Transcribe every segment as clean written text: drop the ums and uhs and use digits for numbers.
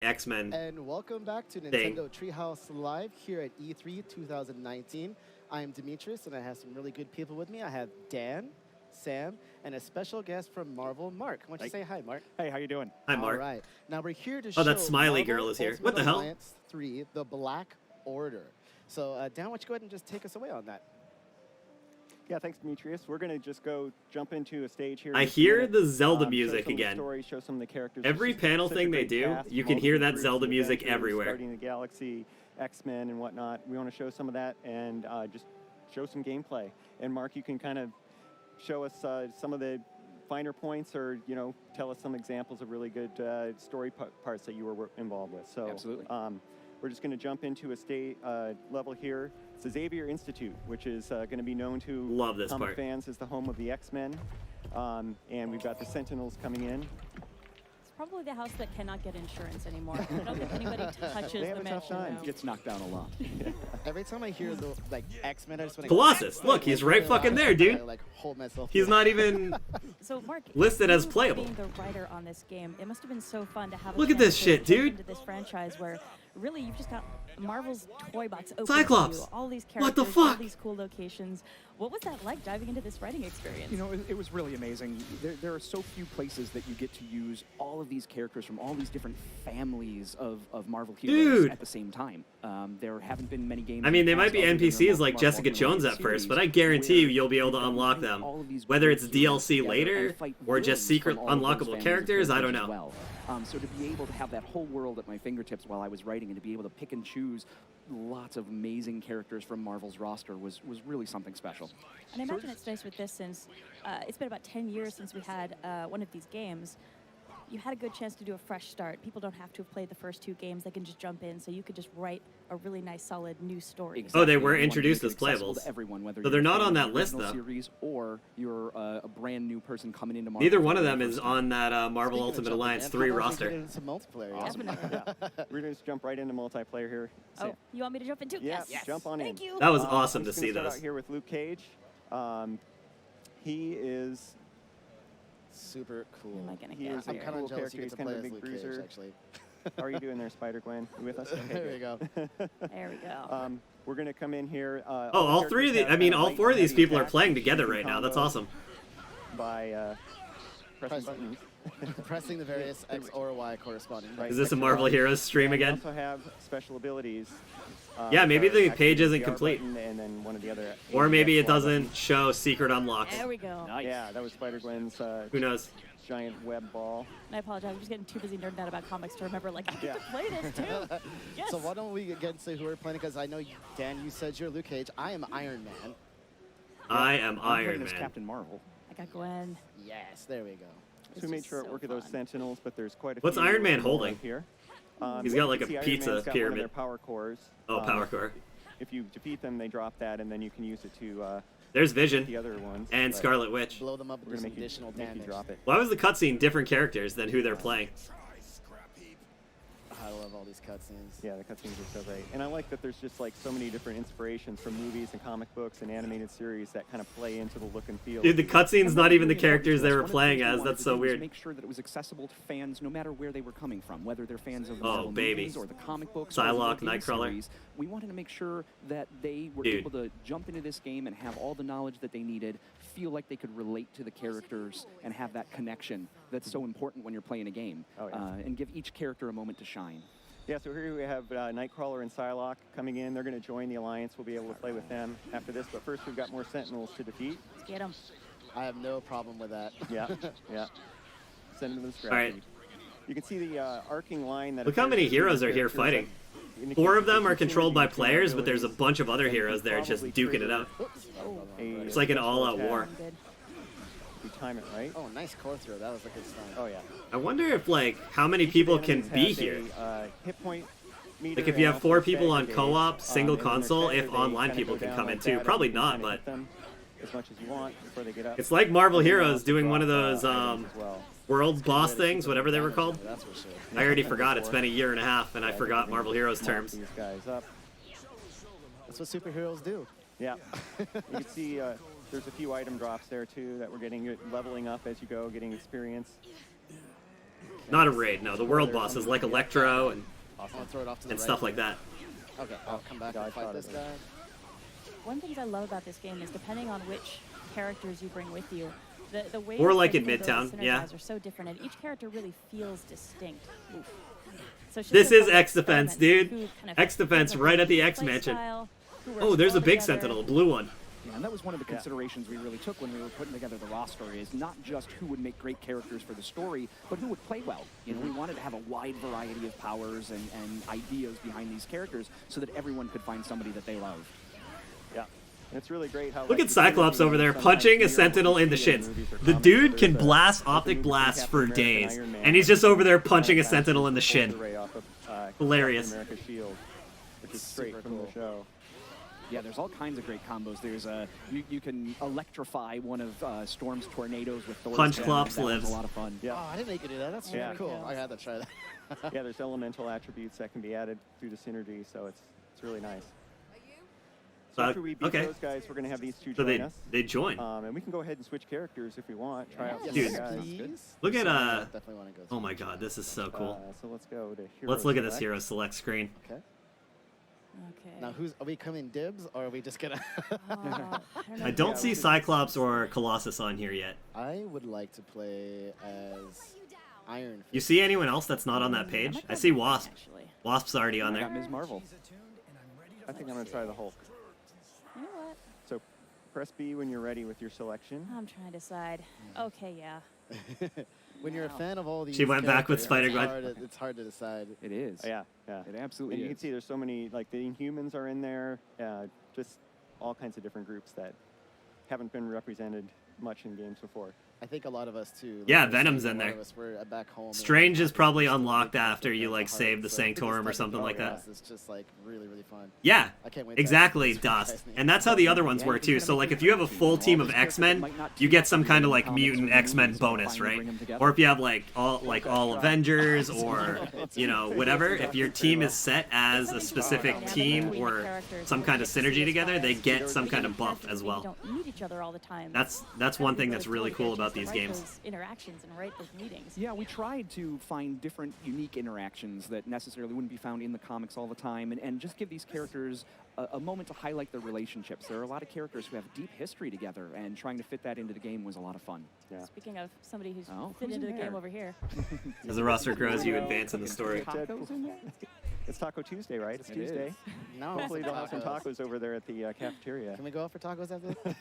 X-Men And welcome back to thing. Nintendo Treehouse Live here at E3 2019. I am Demetrius, and I have some really good people with me. I have Dan, Sam, and a special guest from Marvel, Mark. Why don't you say hi, Mark? Hey, how you doing? Hi, All Mark. right. Now we're here to Oh, show that smiley Marvel girl is here. Ultimate What the hell? Alliance 3, The Black Order. So, Dan, why don't you go ahead and just take us away on that? Yeah, thanks, Demetrius. We're going to just go jump into a stage here. I in just a hear minute, the Zelda show music some of the again. story, show some of the characters. Every It's just panel such a thing they great do, cast, you can hear multiple that groups Zelda of music Avengers, everywhere. Guardians of the Galaxy, X-Men, and whatnot. We want to show some of that and just show some gameplay. And Mark, you can kind of show us some of the finer points, or tell us some examples of really good story parts that you were involved with. So Absolutely. We're just going to jump into a state level here. It's the Xavier Institute, which is going to be known to Love this comic part. fans as the home of the X-Men. And we've got the Sentinels coming in. It's probably the house that cannot get insurance anymore. I don't think anybody touches They have the a tough mansion time. now. Gets knocked down a lot. Every time I hear the X-Men, I just want to Colossus, look, he's right fucking there, dude. Hold myself. He's in. not even... So, Mark, listed as you playable. Being the writer on this game, it must have been so fun to have. Look a at this chance to shit, jump dude. Into this franchise where really you've just got Marvel's toy box open Cyclops. to you, all these What characters, the all fuck? these cool locations. What was that like diving into this writing experience? You know, it was really amazing. There are so few places that you get to use all of these characters from all these different families of Marvel heroes Dude. at the same time. There haven't been many games. I mean, in the they might past be other than the NPCs like Marvel Jessica Ultimate Jones Alliance at first, series, but I guarantee you where you'll be able to you can unlock bring them. all of these Whether great it's heroes DLC together later and fight or just villains secret from all of those unlockable families of characters, I don't characters know. as well. So to be able to have that whole world at my fingertips while I was writing, and to be able to pick and choose lots of amazing characters from Marvel's roster was really something special. And I imagine it's nice with this since it's been about 10 years since we had one of these games. You had a good chance to do a fresh start. People don't have to have played the first two games. They can just jump in, so you could just write a really nice, solid new story. Oh, they Exactly. were We wanted to introduced make as it accessible playables. to everyone, whether So you're they're a not fan on of that the list, original though. series, or you're a brand new person coming into Marvel. Neither for one the of very them first is time. on that Marvel Speaking of Ultimate jumping Alliance in, 3 how about we roster. get into multiplayer? Awesome. Yeah. We're going to just jump right into multiplayer here. Oh, you want me to jump in too? Yeah, Yes. jump on in. Thank you. That was I'm awesome to just gonna see start this. out here with Luke Cage. He is Super cool. Who am I gonna He get is a I'm here? kind cool of jealous character. you He's get to kind play of a as big Luke Cage, bruiser. actually. How are you doing there, Spider-Gwen? You with us? Okay, There good. we go. There we go. We're going to come in here. Oh, all three of the, I mean, all four of these people are playing together right now. That's awesome. By pressing Press- buttons. Pressing the various X or Y corresponding. Right. Is this a Marvel Heroes stream And we again? also have special abilities. Yeah, maybe which are the actually page isn't the R complete. button and then one of the other. Or maybe it Y doesn't buttons. show secret unlocks. There we go. Nice. Yeah, that was Spider-Gwen's Who knows? giant web ball. And I apologize. I'm just getting too busy nerding out about comics to remember, like, I get Yeah. to play this too. Yes. So why don't we get into who we're playing? Because I know, Dan, you said you're Luke Cage. I am Iron Man. I am I'm Iron playing as Man. Captain Marvel. I got Gwen. Yes, there we go. So we made just sure it so worked with those fun. Sentinels, but there's quite a What's few Iron Man more holding? here. He's got like you a can see Iron pizza Man's got pyramid. One of their power cores. Oh, power core. If you defeat them, they drop that, and then you can use it to There's the Vision other ones. and but Scarlet Witch. Blow them up and We're do gonna some additional make you damage. drop it. Why was the cutscene different characters than who they're playing? I love all these cutscenes. Yeah, the cutscenes are so great, and I like that there's just like so many different inspirations from movies and comic books and animated series that kind of play into the look and feel. Dude, the cutscene's not even the Really important characters to they us. were One of the playing things we as. wanted That's to so do was weird. Make sure that it was accessible to fans no matter where they were coming from, whether they're fans of the Oh, Marvel baby. movies or the comic books or Psylocke, the game Nightcrawler. series. We wanted to make sure that they were Dude. able to jump into this game and have all the knowledge that they needed, feel like they could relate to the characters, and have that connection that's so important when you're playing a game, Oh, yeah. and give each character a moment to shine. Yeah, so here we have Nightcrawler and Psylocke coming in. They're going to join the Alliance. We'll be able to play with them after this, but first we've got more Sentinels to defeat. Let's get him. I have no problem with that. Yeah, yeah. Send them to the scrap All right. heap. You can see the arcing line that. Look how many appears between heroes the are here characters fighting. that indicates 4 of the them are synergy controlled by between players, but there's a abilities, bunch of other and you heroes can there just probably duking it trigger out. a It's like an special all-out attack war. I'm good. if you time it right. Oh, nice core throw. That was a good start. Oh yeah. I wonder if, like, how many people can Enemies be has here. a, hit point meter Like, if you and have 4 also people on stagger co-op, gauge. single And when they're console, if staggered, they online kinda people go can down come in like too. that, Probably and you can not, kinda but hit them as much as you want before they get up. it's like Marvel And then Heroes also doing one of drop, those items as well. world boss Way to keep things, them whatever they were damaged, called. That's for sure. I already forgot. It's been a year and a half, and I Yeah, forgot we Marvel can Heroes mark terms. These guys up. That's what superheroes do. Yeah. You can see there's a few item drops there too that we're getting leveling up as you go, getting experience. Not a raid, no. The world bosses like Electro and I'm gonna throw it off to the right stuff here. like that. Okay, I'll come back God, and fight shot this it. guy. One thing I love about this game is depending on which characters you bring with you, the ways Or like that in you can build Midtown, and yeah. synergize are so different, and each character really feels distinct. So it's just This a is fun X Defense, experiment dude. who kind of X Defense fits right at the everyone's X play mansion. style, who works Oh, there's a well big together. Sentinel, a blue one. Yeah, and that was one of the considerations we really took when we were putting together the roster, is not just who would make great characters for the story, but who would play well. You know, we wanted to have a wide variety of powers and ideas behind these characters so that everyone could find somebody that they loved. Yeah. And it's really great how. Look like, at the Cyclops synergy over there sometimes punching a mirror what Sentinel we in the see in shins. movies or The comics. dude There's can a blast opening optic with blasts Captain for America and days, Iron Man, and he's just over there kinda punching a flashes Sentinel in the bolts shin. array off of, Hilarious. Captain America's shield, which is straight Super from cool. the show. Yeah, there's all kinds of great combos. There's you can electrify one of Storm's tornadoes with Thor's Punch hammer. Clops That was lives. a lot of fun. Yeah. Oh, I didn't know you could do that. That's Yeah. super cool. Yeah. I had to try that. Yeah, there's elemental attributes that can be added through the synergy, so it's really nice. So after we beat okay. those guys, we're going to have these two So join us. they join. And we can go ahead and switch characters if we want. Try out some Dude. of the guys. Please. Look at I definitely want to go. Oh my God, this is so cool. So let's go to Hero Let's look at this Select. hero select screen. Okay. Okay. Now, are we coming dibs or are we just gonna? I don't see Cyclops or Colossus on here yet. I would like to play as Iron Fist. You see anyone else that's not on that page? I see Wasp. Actually. Wasp's already on I got there. Ms. Marvel. I think I'm going to try the Hulk. You know what? So press B when you're ready with your selection. I'm trying to decide. Okay, yeah. When you're a fan of all these, She went back with characters, Spider-Gwen. It's hard to decide. It is. Yeah, yeah. It absolutely And you is. can see there's so many, like the Inhumans are in there, just all kinds of different groups that haven't been represented much in games before. I think a lot of us too. Yeah, like, Venom's a in lot there. of us were back home. Strange is probably It's unlocked really after you like hard, save the so Sanctorum or this something like that. It's just like really fun. Yeah, I can't wait. to exactly, actually Dust. surprise me. And that's how the other ones work too. So like if you have a full team of X-Men, you get some kind of like mutant X-Men bonus, right? Or if you have like all Avengers or you know whatever, if your team is set as a specific team or some kind of synergy together, they get some kind of buff as You well. don't meet each other all the time. That's Gotta one be thing that's really cool cool to about get a these chance to write games. those interactions and write those meetings. Yeah, we tried to find different unique interactions that necessarily wouldn't be found in the comics all the time, and just give these characters a moment to highlight their relationships. There are a lot of characters who have deep history together, and trying to fit that into the game was a lot of fun. Yeah. Speaking of somebody who's Oh, fit who's into in the game there? over here. As the roster grows, you advance in the story. Tacos in there? It's Taco Tuesday, right? It's It Tuesday. is. No, Hopefully they'll have some tacos. tacos over there at the cafeteria. Can we go out for tacos after this?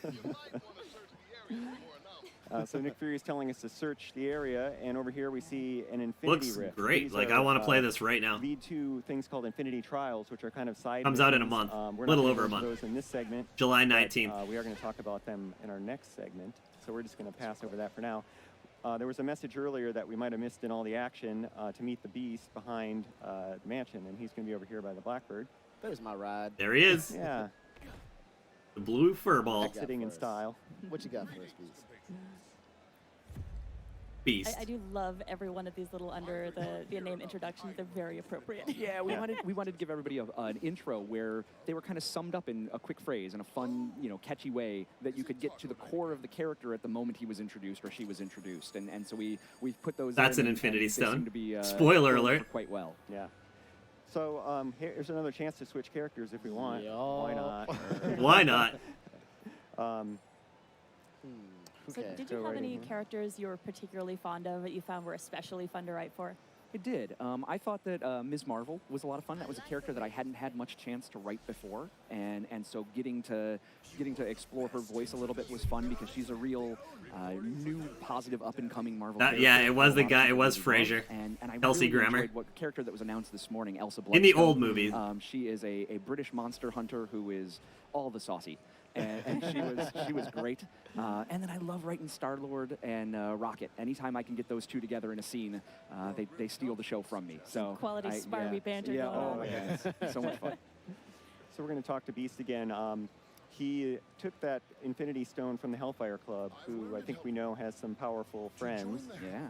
So Nick Fury is telling us to search the area, and over here we see an Infinity Looks Rift. great. These Like are, I want to play this right now. Lead to things called Infinity Trials, which are kind of side Comes out in a missions. month. We're Little not over a gonna go month. into those in this segment. July but, 19th. we are going to talk about them in our next segment, so we're just going to pass over that for now. There was a message earlier that we might have missed in all the action to meet the Beast behind the mansion, and he's going to be over here by the Blackbird. There's my ride. There he is. Yeah, The blue furball. exiting in first? style. What you got for us, Beast? Beast. I do love every one of these little under the name introductions. They're very appropriate. Yeah, we wanted to give everybody an intro where they were kind of summed up in a quick phrase in a fun, catchy way that you could get to the core of the character at the moment he was introduced or she was introduced, and so we put those. That's in, an and Infinity they seem Stone. to be, Spoiler going alert. for quite well. Yeah. So here's another chance to switch characters if we want. Why not? Why not? So Okay. did Go you have right any in here. characters you were particularly fond of that you found were especially fun to write for? It did. I thought that Ms. Marvel was a lot of fun. That was a character that I hadn't had much chance to write before, and so getting to explore her voice a little bit was fun because she's a real new, positive, up and coming Marvel. That- character yeah, it that was a the lot of guy- people it was really love. Fraser. And I Kelsey really Grammer. enjoyed what character that was announced this morning, Elsa In the Bloodstone. old movies. She is a British monster hunter who is all the saucy. And she was great. And then I love writing Star-Lord and Rocket. Anytime I can get those two together in a scene, they steal the show from me. So Quality Sparmy banter Yeah, going oh on. my God, so much fun. So we're going to talk to Beast again. He took that Infinity Stone from the Hellfire Club, who I think we know has some powerful friends. Yeah.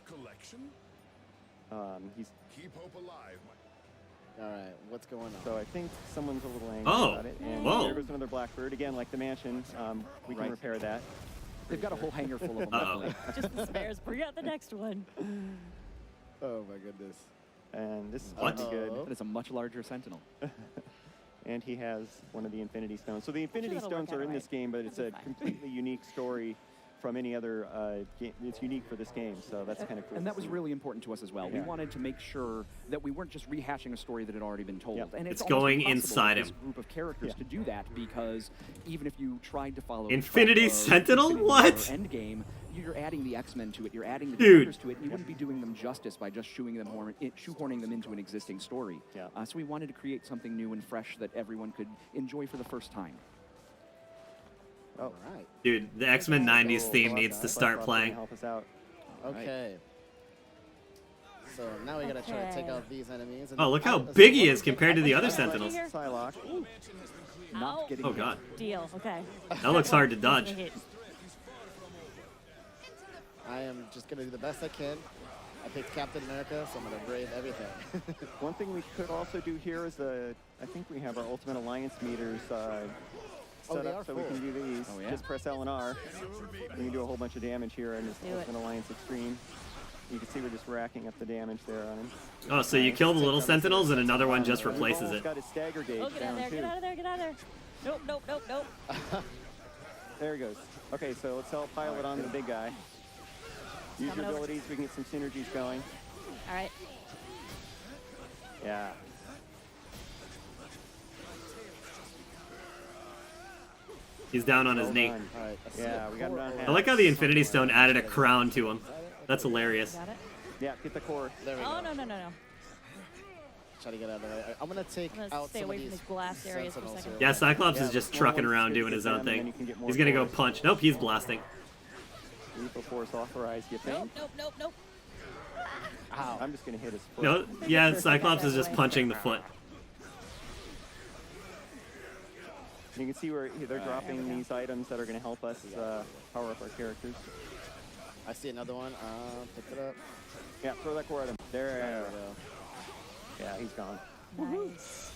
Collection? He's Keep hope alive. All right, what's going on? So I think someone's a little angry Oh, about it. And whoa. there goes another Blackbird. Again, like the mansion, we can Right. repair that. They've got a whole hangar full of them. Uh-oh. Definitely. Just the spares. Bring out the next one. Oh my goodness. And this is What? pretty good. That is a much larger Sentinel. And he has one of the Infinity Stones. So the Infinity that'll Stones work out are in this right. game, but it's That'll a be fine. completely unique story from any other game. It's unique for this game, so that's kind of cool. And to that was see. really important to us as well. We Yeah. wanted to make sure that we weren't just rehashing a story that had already been told. Yep. And It's almost going impossible inside with this him. group of characters to do that, because even if you tried to follow Infinity the track of Sentinel? Infinity War What? or Endgame, you're adding the X-Men to it, you're adding the Dude. characters to it, and you wouldn't be doing them justice by just shoehorning them into an existing story. Yeah. So we wanted to create something new and fresh that everyone could enjoy for the first time. All right. Dude, the X-Men 90s Oh, theme Colossus needs to is start gonna playing. Help us out. Okay. So now we gotta try to take Okay. out these enemies. And Oh, look how so big he what is we get- compared to the other I like that. Sentinels. Here. Psylocke. Ow. Not getting Oh hit. god. Deal. Okay. That looks hard to dodge. Hit. I am just gonna do the best I can. I picked Captain America, so I'm gonna brave everything. One thing we could also do here is I think we have our Ultimate Alliance meters set they up are so we full. can do these. Oh, yeah? Just press L and R. We can do a whole bunch of damage here in this Do it. Ultimate Alliance Extreme. You can see we're just racking up the damage there on him. Oh, so you kill the little Sentinels and another one just replaces Almost it. got his stagger gauge Oh, get out down of there. too. Get out of there. Get out of there. Nope. Nope. Nope. Nope. There he goes. Okay, so let's all pile it on the big guy. Use your Coming over. abilities, we can get some synergies going. All right. Yeah. He's down on his Well knee. done. All right. Yeah, we got it on half. I like how the Infinity Stone added a crown to him. That's hilarious. Got it. Yeah, get the core. There we Oh go. no no no no. Try to get out of the way. I'm gonna take I'm gonna out stay some away of from these these glass areas for a Sentinels second. here. Yeah, Cyclops Yeah, is just the trucking small around ones doing get his them, own and then thing. you can get more He's gonna go cores. punch. Nope, he's blasting. Lethal force authorized, you think? Nope. Nope. Nope. Nope. Ow. I'm just gonna hit his foot. No, yeah, Cyclops is just punching the foot. You can see where they're dropping these items that are gonna help us power up our characters. I see another one. Pick it up. Yeah, throw that core at him. There There. we go. Yeah, he's gone. Nice.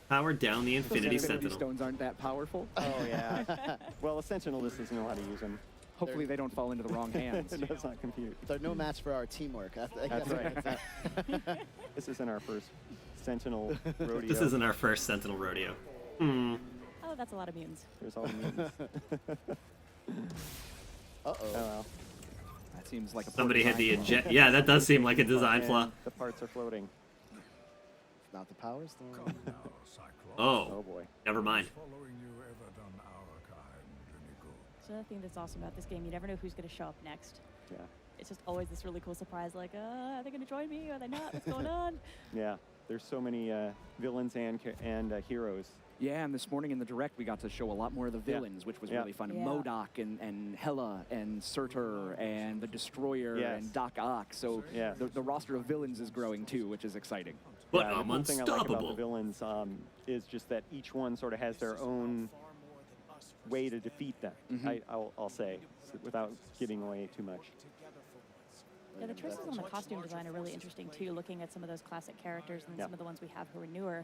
Power down the Infinity Those Sentinel. stones aren't that powerful. Oh yeah. Well, a Sentinel just doesn't know how to use them. Hopefully they don't fall into the wrong hands. It does not compute. They're no match for our teamwork. That's right. This isn't our first Sentinel rodeo. This isn't our first Sentinel rodeo. Hmm. Oh, that's a lot of mutants. There's all the mutants. Uh-oh. Oh well. That seems like a poor Somebody hit the design. eject. Yeah, that does seem like a design flaw. And the parts are floating. Not the power stone. Come now, Cyclops. Oh Oh, boy. never mind. Following you ever done our kind any good? So another thing that's awesome about this game, you never know who's going to show up next. Yeah. It's just always this really cool surprise, like, are they going to join me? Are they not? What's going on? Yeah. There's so many villains and heroes. Yeah, and this morning in the Direct, we got to show a lot more of the villains, which was Yeah. really fun. Yeah. MODOK and Hela and Surtur and the Destroyer Yes. and Doc Ock. So Yeah. the roster of villains is growing too, which is exciting. But Yeah, the I'm cool thing I like about the unstoppable. villains is just that each one sort of has their own way to defeat them. I'll say, without giving away too much. Yeah, the choices on the costume design are really interesting too, looking at some of those classic characters and Yeah. some of the ones we have who are newer.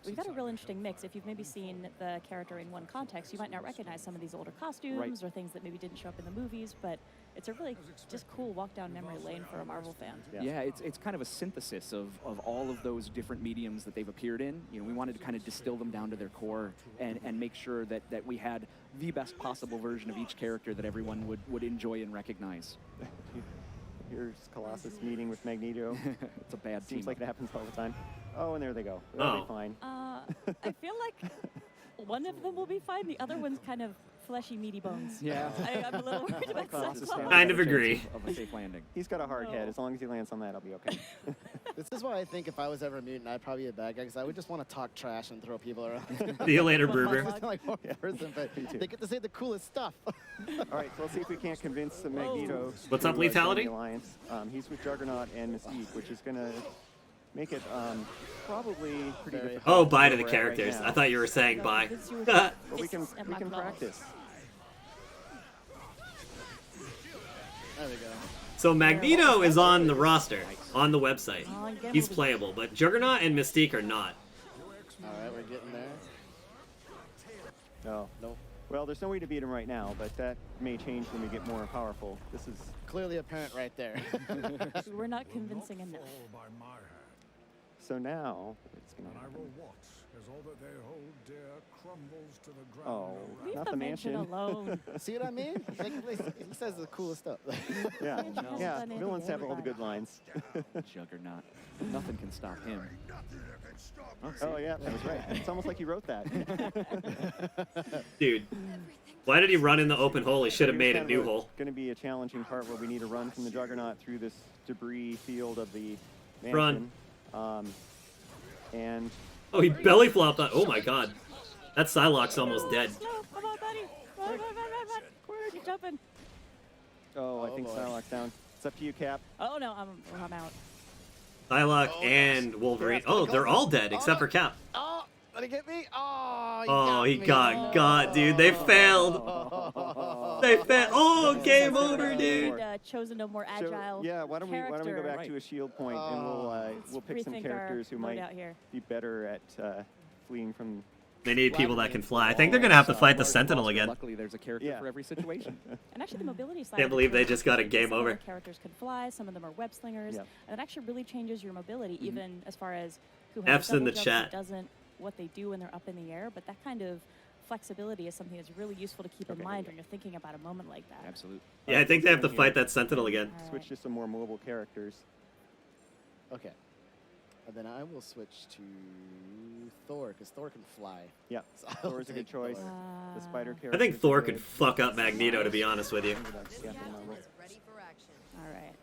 We've got a real interesting mix. If you've maybe seen the character in one context, you might not recognize some of these older costumes or things that maybe didn't show up in the movies, but it's a really just cool walk down memory lane for a Marvel fan. Yeah. Yeah, it's kind of a synthesis of all of those different mediums that they've appeared in. You know, we wanted to kind of distill them down to their core and make sure that we had the best possible version of each character that everyone would enjoy and recognize. Here's Colossus meeting with Magneto. It's a bad team. Seems like it happens all the time. Oh, and there they go. Oh. They'll be fine. I feel like one of them will be fine. The other one's kind of fleshy, meaty bones. Yeah. I'm a little worried about Colossus Cyclops. Kind of Chance agree. Of a safe landing. He's got a hard head. No. As long as he lands on that, I'll be okay. This is why I think if I was ever a mutant, I'd probably be a bad guy because I would just want to talk trash and throw people around. See you later, I'm Bruber. not like one person, but me too. they get to say the coolest stuff. All right, so let's see if we can't convince the Magneto. What's to, up, join Lethality? the Alliance. He's with Juggernaut and Mystique, which is going to make it probably pretty Very difficult. Oh, bye to the where we're at right characters. now. I thought you were saying bye. But we Fists can and my claws. practice. There we go. So Magneto is on the roster, on the website. Oh, and get him He's over the- playable, but Juggernaut and Mystique are not. All right, we're getting there. No. Nope. Well, there's no way to beat him right now, but that may change when we get more powerful. This is Clearly apparent right there. We're not convincing enough. Fall by my hand, so now. It's gonna and I happen. will watch as all that they hold dear crumbles to the ground. Oh, around. Leave not the the mansion mansion. alone. See what I mean? He says the coolest stuff. Yeah, Mansion hasn't yeah. done anything Villains have all the good anybody. lines. Juggernaut. Nothing can stop him. Oh yeah, that was right. It's almost like you wrote that. Dude, why did he run in the open hole? He should have made a new hole. Going to be a challenging part where we need to run from the Juggernaut through this debris field of the Run. mansion. And Oh, he belly flopped on. Oh my god. That Psylocke's almost dead. No, come on, buddy. Run. Keep jumping. I think boy. Psylocke's down. It's up to you, Cap. Oh no, I'm out. Psylocke and Wolverine. Oh, they're all dead except for Cap. Oh, did he get me? Oh, Oh, he me. got got, dude. They failed. They failed. Oh, game over, dude. Chosen a more So, agile. yeah, why don't we go back Right. to a shield point and we'll pick some rethink characters our who might loadout here. be better at fleeing from. They need people that can fly. I think they're gonna have to fight the Sentinel again. Luckily, there's a character Yeah. for every situation. And actually, the mobility side. Can't of the believe they characters just got a is game some of over. the characters can fly. Some of them are web slingers, Yep. and it actually really changes your mobility, even as far as who has F's in double the jumps, chat. who doesn't, what they do when they're up in the air. But that kind of flexibility is something that's really useful to keep in mind when you're thinking about a moment like that. Absolute. Yeah, I think they have to fight that Sentinel again. All Switch right. to some more mobile characters. Okay. And then I will switch to Thor, because Thor can fly. Yeah, So I'll Thor's a good take choice. Thor. The spider Uh, character. I think Thor could fuck up Magneto, to be honest with you. All right.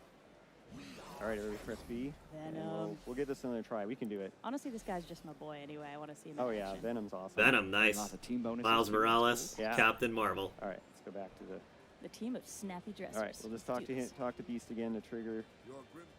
All right, everybody press B. and Venom. We'll give this another try. We can do it. Honestly, this guy's just my boy anyway. I want to see him. in Oh yeah, action. Venom's awesome. Venom, nice. Lots of team bonuses. Miles Morales, Yeah. Captain Marvel. All right, let's go back to the. The team of snappy dressers. All right, we'll just talk to him, talk to Beast again to trigger.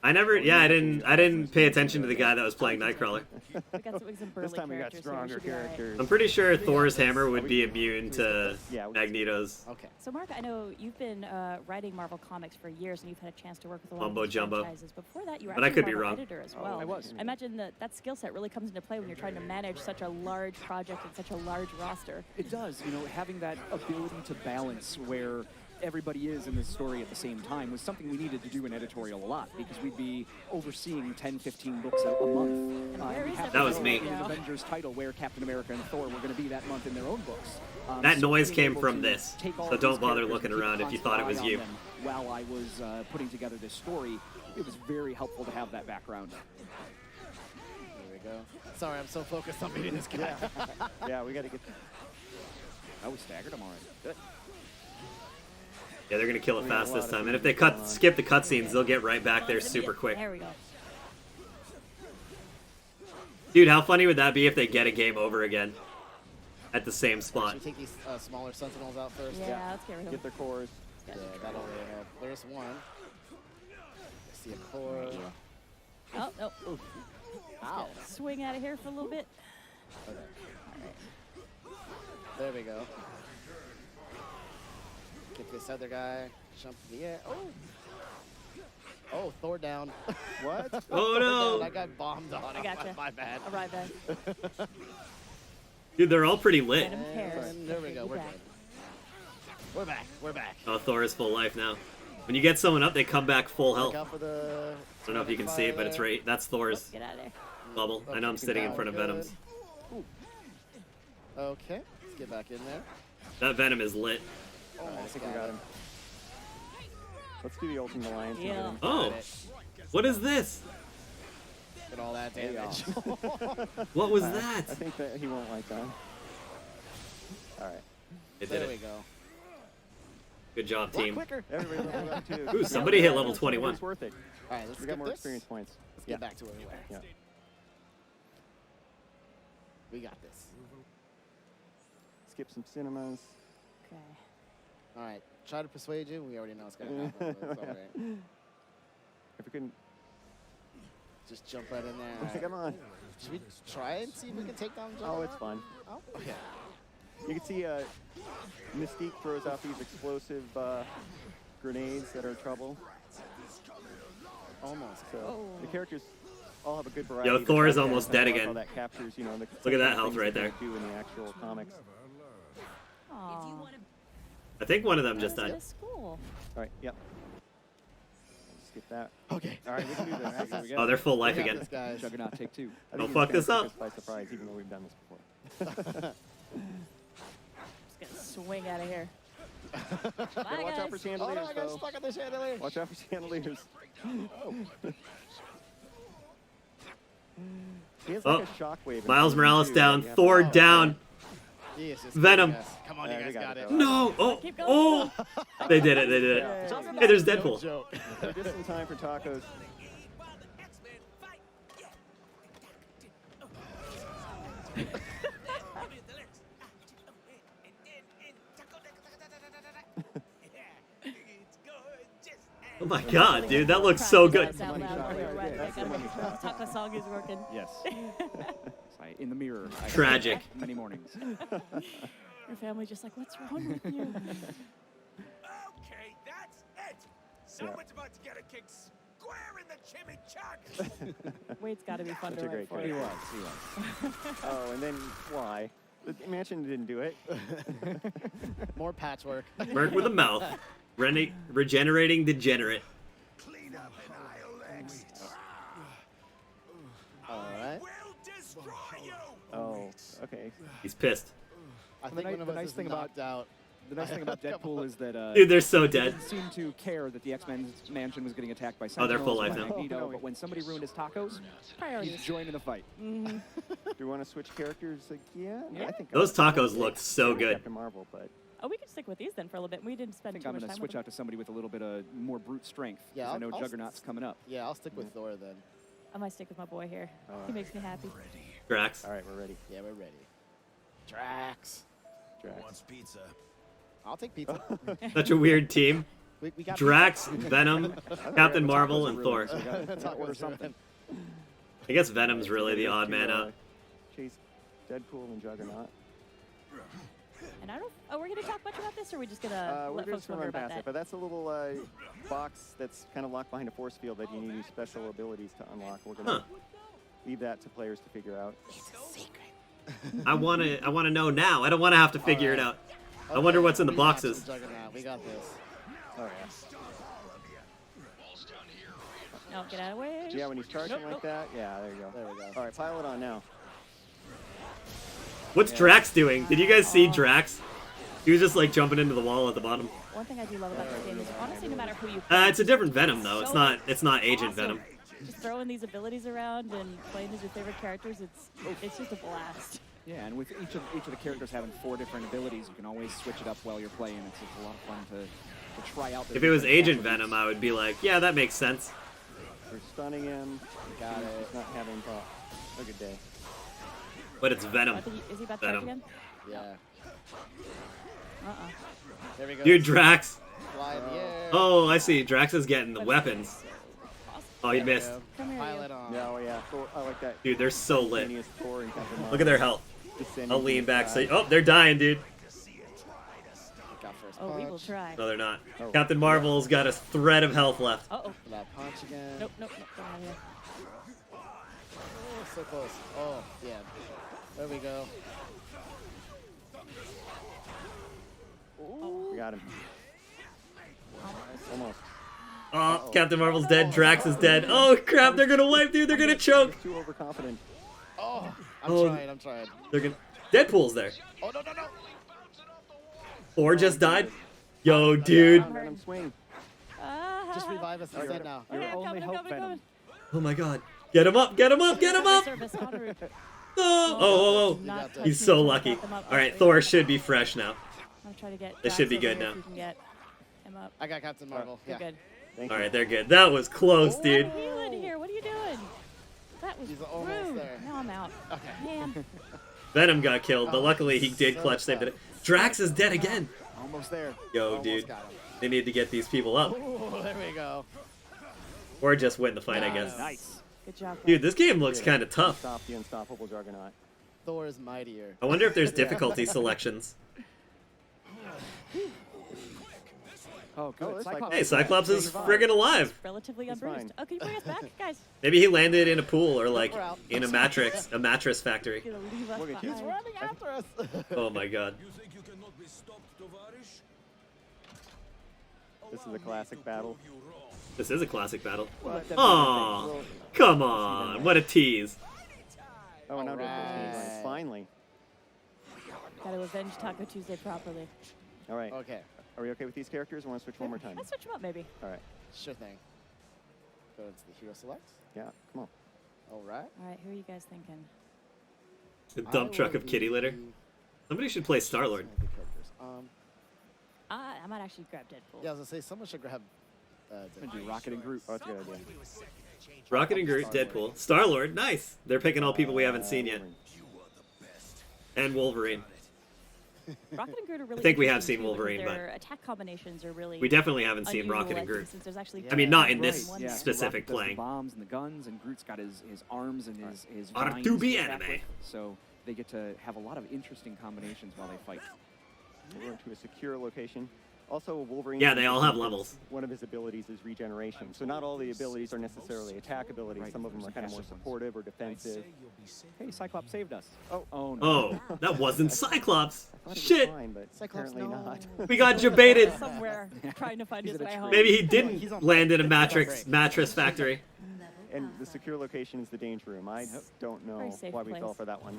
I didn't pay attention to the guy that was playing Nightcrawler. We got some burly This time we got characters, so we stronger should be all right. characters. I'm pretty sure Thor's hammer would be immune to Yeah, we- Magneto's. Okay. So, Mark, I know you've been writing Marvel Comics for years, and you've had a chance to work with a lot Mumbo of these jumbo. franchises. Before that, you were But I actually could be a Marvel wrong. editor as Oh, well. I was. I imagine that skill set really comes into play when you're trying to manage such a large project and such a large roster. It does, having that ability to balance where everybody is in this story at the same time was something we needed to do in editorial a lot because we'd be overseeing 10, 15 books a month. where is we have That to was know me. in the Avengers title where Captain America and Thor were going to be that month in their own books. That So noise being came able from to this, take all so of don't these bother characters looking and keep around a if you constant thought it eye was on you. them while I was putting together this story, it was very helpful to have that background. Here we go. Sorry, I'm so focused on beating this guy. Yeah, we got to get. I was staggered him already. Good. Yeah, they're gonna kill it We got a fast lot this of time. And if things they going on. skip the cutscenes, they'll get right back there super quick. There we go. Dude, how funny would that be if they get a game over again at the same spot? Should we take these smaller sentinels out first? Yeah, let's get rid of Get their cores. Yeah, that'll really help. There's one. I see a core. Oh, no. Ow. Swing out of here for a little bit. Okay. All right. There we go. Get this other guy. Jump in the air. Oh! Oh, Thor down. What? Oh Down. no! I got bombed on. I gotcha. My bad. All right, then. Dude, they're all pretty lit. Venom cares. And there we Okay, go. you We're back. good. We're back. We're back. Oh, Thor is full life now. When you get someone up, they come back full health. Look out for the. I don't know if you can see it, but it's right. That's Thor's Get out of there. bubble. I know I'm sitting in front of Venom's. Okay, let's get back in there. That Venom is lit. I think we got him. Let's do the Ultimate Alliance. and Yeah. get him. Oh, what is this? Get all that damage. What was I that? think that he won't like that. All right. It There did we it. go. Good job, Lot team. quicker. Everybody level up too. Ooh, somebody hit level 21. It's worth it. All right, let's We get got more this. experience points. Let's get back to where we were. Yeah. We got this. Skip some cinemas. Okay. All right, try to persuade you. We already know it's gonna happen. But it's all right. If we can, Just jump right in there. All right. come on. Should we try and see if we can take down Oh, Juggernaut? it's fun. Oh, okay. You can see Mystique throws out these explosive grenades that are trouble. Almost. So Oh. the characters all have a good variety. Yo, of Thor is content, almost and I dead love how again. That captures, the Look at that things health right they there. Do in the actual comics. Aw. Aw. I think one of them just That's died. at school. All right, yep. Skip that. Okay. All right, we can do this. Here we go. Oh, they're full We life got again. this, guys. Juggernaut, take 2. I Don't think fuck it's this gonna up. take us by surprise, even though we've done this before. Just gonna swing out of here. Bye, Gotta watch out for guys. Oh chandeliers, no, I got though. stuck on the chandelier. Watch out for chandeliers. He has like a shockwave. Miles Morales down. Yeah. Thor Oh, down. He is just Venom. killing us. Come on, Yeah, you they guys got got it, it. though. No. Oh. Keep going. Oh. They did it. They did it. Yeah. Hey, there's No Deadpool. joke. Just in time for tacos. Oh my god, dude, that looks so good. Out loud while you're right. That's the money shot. Taco song is working. Yes. In the mirror. I Tragic. Many mornings. Your family just like, what's wrong with you? Okay, that's it. Someone's about to get a kick square in the chimichanga. Wade's got to be fun Such to a write great for. character. He was. Oh, and then why? The mansion didn't do it. More patchwork. Merc with a mouth. Regenerating degenerate. Clean up and I'll exit. All right. We'll destroy you. Oh, okay. He's pissed. I The think ni- one of the us nice is thing about- knocked out. The nice thing about Deadpool is that Dude, they're so he dead. didn't seem to care that the X-Men mansion was getting attacked by Oh, they're Sentinels full life or now. Magneto, Oh, no. but when somebody ruined his tacos, Priorities. he's joining the fight. Mm-hmm. Do we want to switch characters? Like, yeah. Yeah. I think Those I would tacos say looked so good. Captain Marvel, but Oh, we could stick with these then for a little bit. We didn't I spend think too I'm much going to time switch with out to somebody with a little bit of more brute strength. 'cause Yeah, I know I'll Juggernaut's coming up. Yeah, I'll stick with Thor then. them. I might stick with my boy here. He makes me happy. Drax. all right, we're ready. Yeah, we're ready. Drax. Drax. Wants pizza. I'll take pizza. Such a weird team. We got Drax, Venom, Captain Marvel, and Thor. So we got to Tacos order are something. I guess Venom's really the We're odd to, man out. Chase Deadpool and Juggernaut. And I don't. Oh, we're gonna talk much about this, or are we just gonna We're let just folks going wonder to run about past it, that? but that's a little box that's kind of locked behind a force field that you need these special abilities to unlock. We're going to Huh. leave that to players to figure out. I wanna know now. I don't wanna have to figure it out. I wonder Okay, what's in the we got boxes. some Juggernaut. We got this. Oh, yeah. No, get out of the way. Yeah, when he's charging Nope, like nope. that, yeah, there you go. There we go. All right, pile it on now. What's Drax doing? Did you guys see Drax? He was just like jumping into the wall at the bottom. One thing I do love about this game is honestly, no matter who you play, It's a different Venom though. It's not Agent awesome. Venom. Just throwing these abilities around and playing as your favorite characters, it's just a blast. Yeah, and with each of the characters having 4 different abilities, you can always switch it up while you're playing. It's just a lot of fun to try out. If it was Agent Venom, I would be like, yeah, that makes sense. We're stunning him. Got He's it. just not having a good day. But it's I Venom. think is he about to charge Venom. again? Yeah. There we go. Dude, Drax. Fly in the air. Oh, I see. Drax is getting the weapons. Oh, he There we missed. go. Come here, Pile you. it on. Yeah, oh yeah. Thor, I like that. Dude, they're so lit. Instantaneous Thor and Captain Look at their health. I'll lean back. So, oh, they're dying, dude. Got first Oh, we will punch. try. No, they're not. Oh. Captain Marvel's got a thread of health left. Uh-oh. That punch again. Nope, nope, nope. Don't have you. Oh, so close. Oh, yeah. There we go. We got him. Almost. Oh, Captain Marvel's dead. Drax is dead. Oh, crap. They're going to wipe, dude. They're going to choke. Too overconfident. Oh, Oh. I'm trying. They're going to... Deadpool's there. Oh, no, no, no. Thor just died. Yo, dude. Let him swing. Just revive us instead now. Okay, I'm only coming, I'm hope, coming, I'm coming. Oh, my God. Get him up. Get him up. Get him up. Service, en route. Oh, oh, oh. Not He's He's touching so me, lucky. got them up. All right, Oh, Thor wait, should be fresh now. I'm trying to get. They should be Drax good over here now. if we can get him up. I got Captain Marvel. You're Yeah. good. Thank All you. right, they're good. That was close, dude. Healing here. What are you doing? That was He's almost rude. there. Now I'm out. Okay. Man. Venom got killed, but luckily he did so clutch save the tough. day. Drax is dead again. Almost there. Yo, Almost dude. got him. They need to get these people up. Oh, there we go. Or just win the fight, I guess. Nice. Good job. guys. Dude, this game looks kind of tough. Stop the unstoppable Juggernaut. Thor is mightier. I wonder if there's difficulty selections. Oh, good. there's Cyclops. Hey, Cyclops is Survived. friggin' alive. Relatively He's unbruised. fine. Oh, can you bring us back, guys? Maybe he landed in a pool or like We're out. in a mattress factory. You're gonna leave us Look at you. He's behind. running after us. Oh my god. You think you cannot be stopped, Tovarish? This is a classic battle. You wrong. This is a classic battle. But- Aw, come on. What a tease. Oh, and now Deadpool's Alright. going. Finally. Gotta avenge Taco Tuesday properly. All right. Okay, Are we okay with these characters? I want to switch one more time. Let's switch them up, maybe. All right. sure thing. Go into the hero select. Yeah. Come on. All right. All right, who are you guys thinking? The dump truck of kitty litter. The Somebody should play Star-Lord. characters. I might actually grab Deadpool. Yeah, I was gonna say someone should grab. I'm gonna do Rocket and Groot. Oh, that's a good idea. Rocket and Groot, Deadpool. Star-Lord, nice. They're picking all people we haven't seen yet. Wolverine. And Wolverine. Rocket and Groot are really. I think we have interesting, seen too, because Wolverine, but- their attack combinations are really. We definitely haven't seen unusual, Rocket I and think, Groot. Since there's actually. I mean, not in Right. this One Yeah, there. so specific Rocket does playing. the bombs and the guns, and Groot's got his arms and his Oughta vines do be to attack anime. with. So they get to have a lot of interesting combinations while they fight. We're going to a secure location. Also, Wolverine. Yeah, they all have levels. One of his abilities is regeneration. So not all the abilities are necessarily attack abilities. Right, Some of them are there's kind of more passive ones. supportive or defensive. Hey, Cyclops saved us. Oh, Oh no. Oh, that wasn't Cyclops. I thought it was Shit. fine, but Cyclops, apparently no. not. We got debated. Somewhere trying to find He's his in a way tree. home. Maybe he He's didn't on- land in a break. mattress factory. And the secure location is the danger room. I don't know Very safe why we place. fell for that one.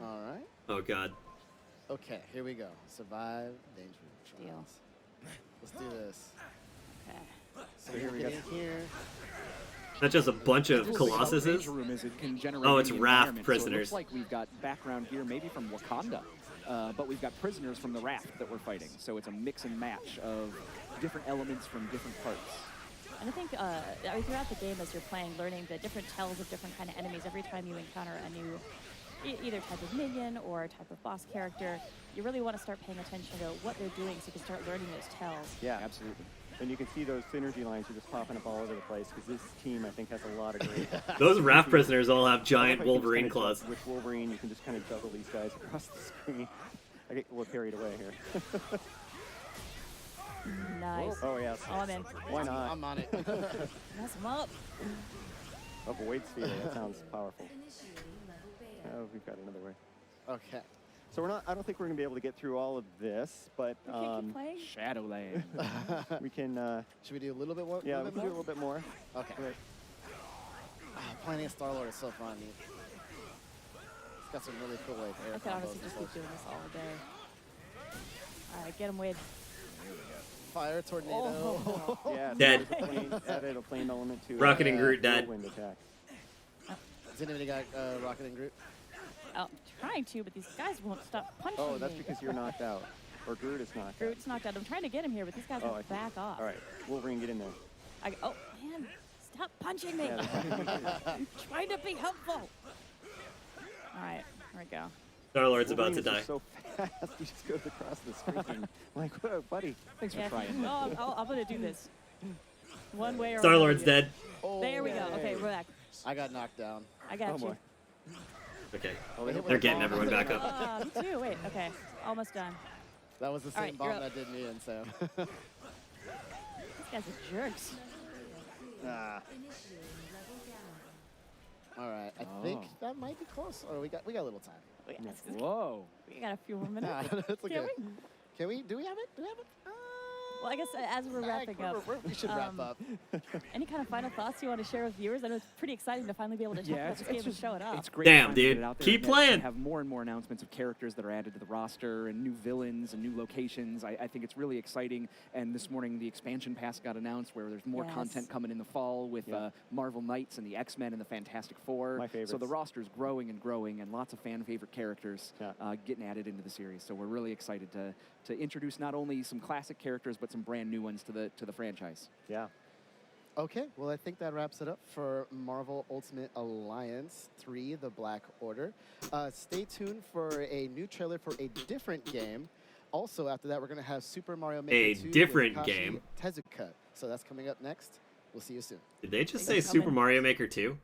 All right. Oh god. Okay, here we go. Survive danger Deal. trials. Let's do this. Okay. So here we get go. in here. Not just a bunch of What's cool about the Colossuses. danger room is it can generate Oh, it's any raft environment. prisoners. So it looks like we've got background here, maybe from Wakanda, but we've got prisoners from the raft that we're fighting. So it's a mix and match of different elements from different parts. And I think I mean, throughout the game as you're playing, learning the different tells of different kind of enemies, every time you encounter a new either type of minion or type of boss character, you really want to start paying attention to what they're doing so you can start learning those tells. Yeah, Absolutely. and you can see those synergy lines are just popping up all over the place because this team, I think, has a lot of great. Those raft prisoners all have giant I like how you can just Wolverine kinda claws. juggle- With Wolverine, you can just kind of juggle these guys across the screen. I get a little carried away here. Nice. Oh, yeah. Oh, I'm in. Why not? I'm on it. Mess them up. Avoid sphere. That sounds powerful. Oh, we've got another way. Okay. So we're not. I don't think we're gonna be able to get through all of this, but We can't keep playing. Shadowland. we can. Should we do a little bit more? Yeah, we bit can do a more? little bit more. Okay. Right. Playing Star-Lord is so fun. He's got some really cool like air I could combos honestly and just stuff. keep doing this all day. All right, get him, Wade. Fire tornado. Oh. Yeah. so Dead. there's a plane- added a plane element to Rocket and Groot dead. whirlwind attack. Has anybody got Rocket and Groot? I'm trying to, but these guys won't stop punching Oh, that's me. because you're knocked out, or Groot is knocked out. Groot's knocked out. I'm trying to get him here, but these guys Oh, I won't see. back off. All right, Wolverine, get in there. Oh, man. Stop punching me. Yeah, that's I'm trying to be helpful. All right, here we go. Star-Lord's about to Wolverine die. is just so fast, he just goes across the screen. Like, whoa, buddy. Thanks Yeah, for trying. I'm going to do this. One way or Star-Lord's another. dead. Oh, There we go. Okay, we're back. I got knocked down. I got Oh, you. boy. Okay. Oh, they hit They're with a getting bomb. everyone back up. Me too. Wait, okay. Almost done. That was the All same right, you're bomb up. that did me in, Sam. These guys are jerks. Ah, All right, I think Oh. that might be close. Or we got a little time. Whoa. We got a few more Nah, minutes. it's okay. Can we? Can we? Do we have it? Do we have it? Well, I guess as we're wrapping up, We should wrap up. any kind of final thoughts you want to share with viewers? I know it's pretty exciting to finally be able to talk about this game and show it off. It's great. Damn, to finally get dude. it out there Keep and to playing. Have more and more announcements of characters that are added to the roster and new villains and new locations. I think it's really exciting. And this morning, the expansion pass got announced, where there's more Yes. content coming in the fall with Yeah. Marvel Knights and the X-Men and the Fantastic Four. My So the favorites. roster's growing and growing, and lots of fan favorite characters Yeah. getting added into the series. So we're really excited to introduce not only some classic characters but some brand new ones to the franchise. yeah. Okay, well, I think that wraps it up for Marvel Ultimate Alliance 3, The Black Order. Stay tuned for a new trailer for a different game. Also, after that, we're going to have Super Mario Maker A 2 with different Kashi game. Tezuka. So that's coming up next. We'll see you soon. Did they just Thanks say for Super coming. Mario Maker 2?